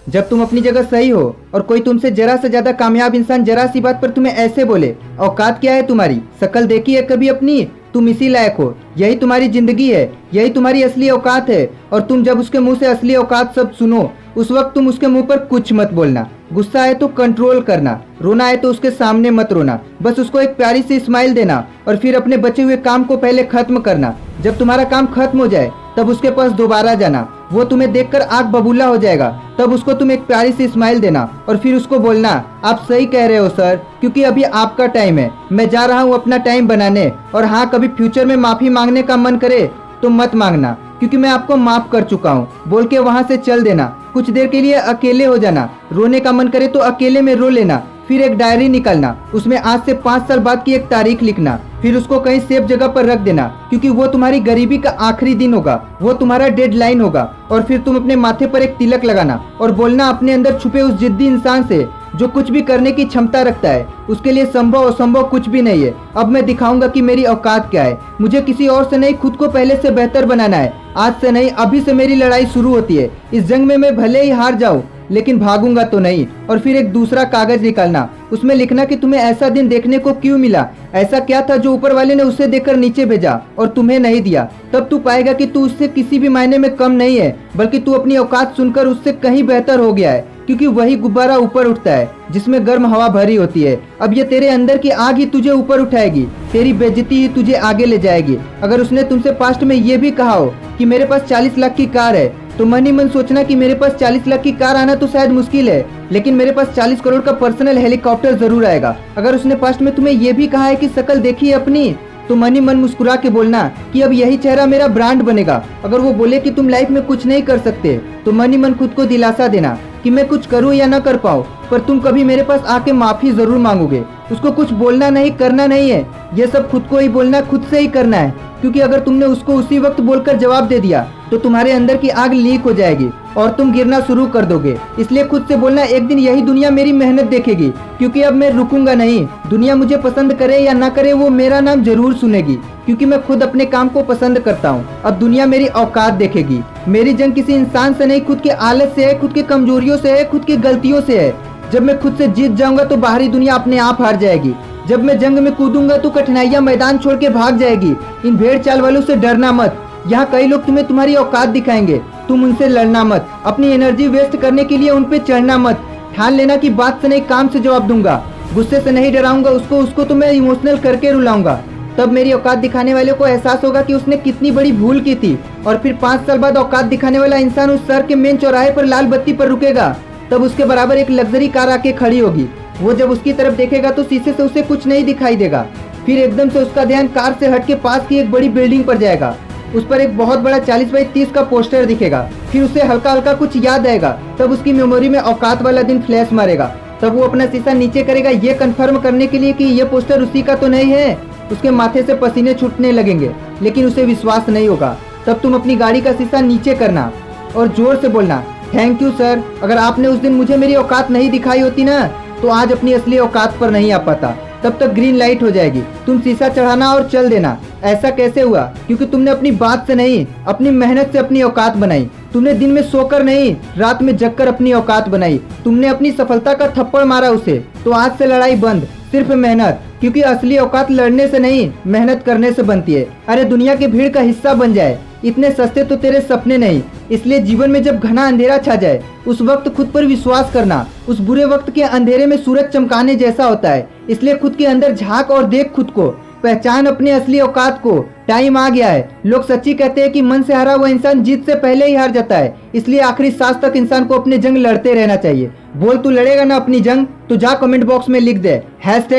जब तुम अपनी जगह सही हो और कोई तुमसे जरा से ज्यादा कामयाब इंसान जरा सी बात पर तुम्हें ऐसे बोले, औकात क्या है तुम्हारी? शक्ल देखी है कभी अपनी? तुम इसी लायक हो, यही तुम्हारी जिंदगी है, यही तुम्हारी असली औकात है। और तुम जब उसके मुंह से असली औकात सब सुनो, उस वक्त तुम उसके मुंह पर कुछ मत बोलना। गुस्सा आए तो कंट्रोल करना, रोना आए तो उसके सामने मत रोना, बस उसको एक प्यारी सी स्माइल देना और फिर अपने बचे हुए काम को पहले खत्म करना। जब तुम्हारा काम खत्म हो जाए तब उसके पास दोबारा जाना, वो तुम्हें देखकर आग बबूला हो जाएगा, तब उसको तुम एक प्यारी सी स्माइल देना और फिर उसको बोलना, आप सही कह रहे हो सर, क्योंकि अभी आपका टाइम है, मैं जा रहा हूँ अपना टाइम बनाने। और हाँ, कभी फ्यूचर में माफी मांगने का मन करे तो मत मांगना, क्योंकि मैं आपको माफ कर चुका हूँ, बोल के वहाँ से चल देना। कुछ देर के लिए अकेले हो जाना, रोने का मन करे तो अकेले में रो लेना, फिर एक डायरी निकालना, उसमें आज से 5 साल बाद की एक तारीख लिखना, फिर उसको कहीं सेफ जगह पर रख देना, क्योंकि वो तुम्हारी गरीबी का आखिरी दिन होगा, वो तुम्हारा डेडलाइन होगा। और फिर तुम अपने माथे पर एक तिलक लगाना और बोलना अपने अंदर छुपे उस जिद्दी इंसान से जो कुछ भी करने की क्षमता रखता है, उसके लिए संभव असंभव कुछ भी नहीं है। अब मैं दिखाऊंगा कि मेरी औकात क्या है, मुझे किसी और से नहीं, खुद को पहले से बेहतर बनाना है। आज से नहीं, अभी से मेरी लड़ाई शुरू होती है। इस जंग में मैं भले ही हार जाऊं, लेकिन भागूंगा तो नहीं। और फिर एक दूसरा कागज निकालना, उसमें लिखना कि तुम्हें ऐसा दिन देखने को क्यों मिला, ऐसा क्या था जो ऊपर वाले ने उसे देकर नीचे भेजा और तुम्हें नहीं दिया। तब तू पाएगा कि तू उससे किसी भी मायने में कम नहीं है, बल्कि तू अपनी औकात सुनकर उससे कहीं बेहतर हो गया है, क्योंकि वही गुब्बारा ऊपर उठता है जिसमें गर्म हवा भरी होती है। अब ये तेरे अंदर की आग ही तुझे ऊपर उठाएगी, तेरी बेइज्जती ही तुझे आगे ले जाएगी। अगर उसने तुमसे पास्ट में ये भी कहा हो कि मेरे पास 40 लाख की कार है, तो मन ही मन सोचना कि मेरे पास 40 लाख की कार आना तो शायद मुश्किल है, लेकिन मेरे पास 40 करोड़ का पर्सनल हेलीकॉप्टर जरूर आएगा। अगर उसने पास्ट में तुम्हें ये भी कहा है कि शक्ल देखी है अपनी, तो मन ही मन मुस्कुरा के बोलना कि अब यही चेहरा मेरा ब्रांड बनेगा। अगर वो बोले कि तुम लाइफ में कुछ नहीं कर सकते, तो मन ही मन खुद को दिलासा देना कि मैं कुछ करूं या ना कर पाऊं, पर तुम कभी मेरे पास आके माफी जरूर मांगोगे। उसको कुछ बोलना नहीं, करना नहीं है, ये सब खुद को ही बोलना, खुद से ही करना है, क्योंकि अगर तुमने उसको उसी वक्त बोलकर जवाब दे दिया तो तुम्हारे अंदर की आग लीक हो जाएगी और तुम गिरना शुरू कर दोगे। इसलिए खुद से बोलना, एक दिन यही दुनिया मेरी मेहनत देखेगी, क्योंकि अब मैं रुकूंगा नहीं। दुनिया मुझे पसंद करे या ना करे, वो मेरा नाम जरूर सुनेगी, क्योंकि मैं खुद अपने काम को पसंद करता हूँ। अब दुनिया मेरी औकात देखेगी। मेरी जंग किसी इंसान से नहीं, खुद के आलस से है, खुद की कमजोरियों से है, खुद की गलतियों से है। जब मैं खुद से जीत जाऊंगा तो बाहरी दुनिया अपने आप हार जाएगी। जब मैं जंग में कूदूंगा तो कठिनाइयां मैदान छोड़ के भाग जाएगी। इन भेड़ चाल वालों से डरना मत। यहाँ कई लोग तुम्हें तुम्हारी औकात दिखाएंगे, तुम उनसे लड़ना मत। अपनी एनर्जी वेस्ट करने के लिए उन पे चढ़ना मत। ठान लेना कि बात से नहीं, काम से जवाब दूंगा। गुस्से से नहीं डराऊंगा उसको तो मैं इमोशनल करके रुलाऊंगा। तब मेरी औकात दिखाने वाले को एहसास होगा कि उसने कितनी बड़ी भूल की थी। और फिर 5 साल बाद औकात दिखाने वाला इंसान उस शहर के मेन चौराहे पर लाल बत्ती पर रुकेगा। तब उसके बराबर एक लग्जरी कार आके खड़ी होगी। वो जब उसकी तरफ देखेगा तो शीशे से उसे कुछ नहीं दिखाई देगा। फिर एकदम से उसका ध्यान कार से हट के पास की एक बड़ी बिल्डिंग पर जाएगा। उस पर एक बहुत बड़ा 40 बाई 30 का पोस्टर दिखेगा। फिर उसे हल्का हल्का कुछ याद आएगा। तब उसकी मेमोरी में औकात वाला दिन फ्लैश मारेगा। तब वो अपना शीशा नीचे करेगा, ये कंफर्म करने के लिए कि ये पोस्टर उसी का तो नहीं है। उसके माथे से पसीने छूटने लगेंगे, लेकिन उसे विश्वास नहीं होगा। तब तुम अपनी गाड़ी का शीशा नीचे करना और जोर से बोलना, थैंक यू सर, अगर आपने उस दिन मुझे मेरी औकात नहीं दिखाई होती ना, तो आज अपनी असली औकात पर नहीं आ पाता। तब तक ग्रीन लाइट हो जाएगी, तुम शीशा चढ़ाना और चल देना। ऐसा कैसे हुआ? क्योंकि तुमने अपनी बात से नहीं, अपनी मेहनत से अपनी औकात बनाई। तुमने दिन में सोकर नहीं, रात में जगकर अपनी औकात बनाई। तुमने अपनी सफलता का थप्पड़ मारा उसे। तो आज से लड़ाई बंद, सिर्फ मेहनत, क्योंकि असली औकात लड़ने से नहीं, मेहनत करने से बनती है। अरे दुनिया की भीड़ का हिस्सा बन जाए, इतने सस्ते तो तेरे सपने नहीं। इसलिए जीवन में जब घना अंधेरा छा जाए, उस वक्त खुद पर विश्वास करना उस बुरे वक्त के अंधेरे में सूरज चमकाने जैसा होता है। इसलिए खुद के अंदर झांक और देख खुद को, पहचान अपने असली औकात को। टाइम आ गया है। लोग सच्ची कहते हैं कि मन से हारा हुआ इंसान जीत से पहले ही हार जाता है। इसलिए आखिरी सांस तक इंसान को अपनी जंग लड़ते रहना चाहिए। बोल तू लड़ेगा ना अपनी जंग? तो जा कमेंट बॉक्स में लिख दे,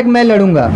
#मैं लड़ूंगा।